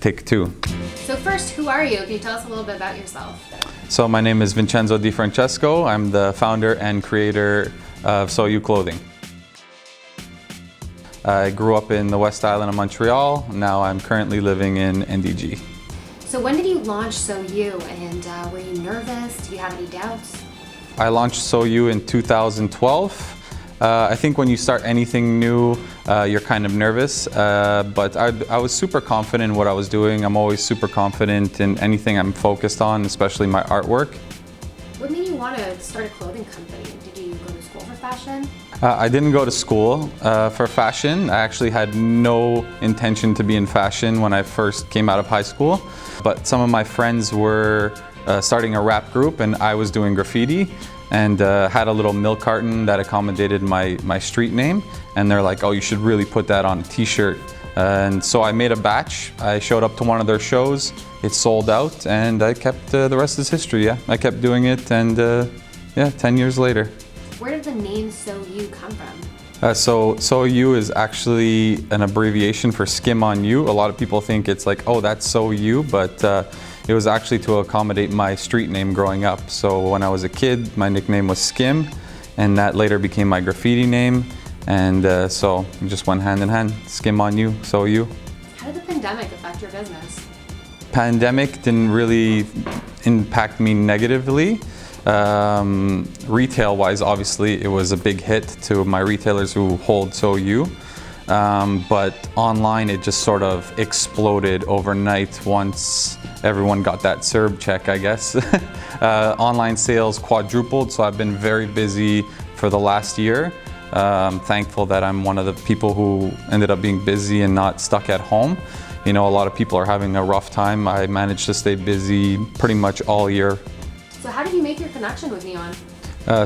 pick two. So first, who are you? Can you tell us a little bit about yourself? So my name is Vincenzo Defransco. I'm the founder and creator of Soyouclothing. I grew up in the West Island of Montreal. Now I'm currently living in NDG. So when did you launch SoYou, and were you nervous? Do you have any doubts? I launched SoYou in 2012. I think when you start anything new, you're kind of nervous, but I was super confident in what I was doing. I'm always super confident in anything I'm focused on, especially my artwork. What made you want to start a clothing company? Did you go to school for fashion? I didn't go to school for fashion. I actually had no intention to be in fashion when I first came out of high school, but some of my friends were starting a rap group and I was doing graffiti, and had a little milk carton that accommodated my street name, and they're like, oh, you should really put that on a t-shirt. And so I made a batch. I showed up to one of their shows, it sold out, and I kept, the rest is history. Yeah, I kept doing it, and yeah, 10 years later. Where did the name SoYou come from? SoYou is actually an abbreviation for skim on you. A lot of people think it's like, oh, that's SoYou, but it was actually to accommodate my street name growing up. So when I was a kid, my nickname was Skim, and that later became my graffiti name. And so it just went hand in hand. Skim on you, SoYou. How did the pandemic affect your business? Pandemic didn't really impact me negatively. Retail-wise, obviously, it was a big hit to my retailers who hold SoYou. But online, it just sort of exploded overnight once everyone got that CERB check, I guess. Online sales quadrupled, so I've been very busy for the last year. Thankful that I'm one of the people who ended up being busy and not stuck at home. You know, a lot of people are having a rough time. I managed to stay busy pretty much all year. So how did you make your connection with Neon?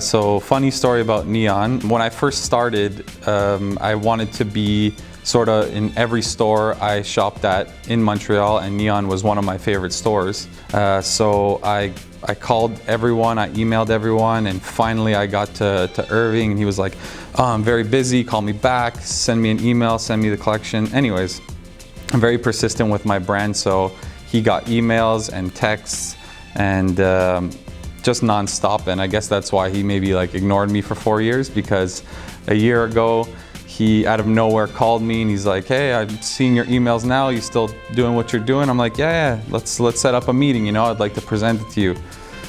So funny story about Neon. When I first started, I wanted to be sort of in every store I shopped at in Montreal, and Neon was one of my favorite stores. So I called everyone, I emailed everyone, and finally I got to Irving, and he was like, oh, I'm very busy, call me back, send me an email, send me the collection. Anyways, I'm very persistent with my brand, so he got emails and texts and just non-stop, and I guess that's why he maybe like ignored me for 4 years, because a year ago he out of nowhere called me and he's like, hey, I'm seeing your emails now, you still doing what you're doing? I'm like, yeah, let's set up a meeting, you know, I'd like to present it to you.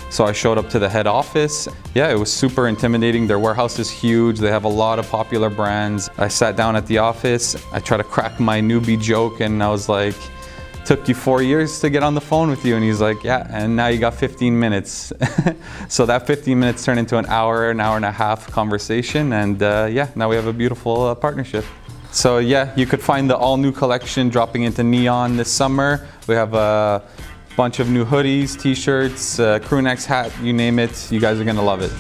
So I showed up to the head office. Yeah, it was super intimidating. Their warehouse is huge. They have a lot of popular brands. I sat down at the office. I tried to crack my newbie joke, and I was like, took you 4 years to get on the phone with you? And he's like, yeah, and now you got 15 minutes. So that 15 minutes turned into an hour and a half conversation, and yeah, now we have a beautiful partnership. So yeah, you could find the all new collection dropping into Neon this summer. We have a bunch of new hoodies, t-shirts, crew necks, hat, you name it. You guys are gonna love it.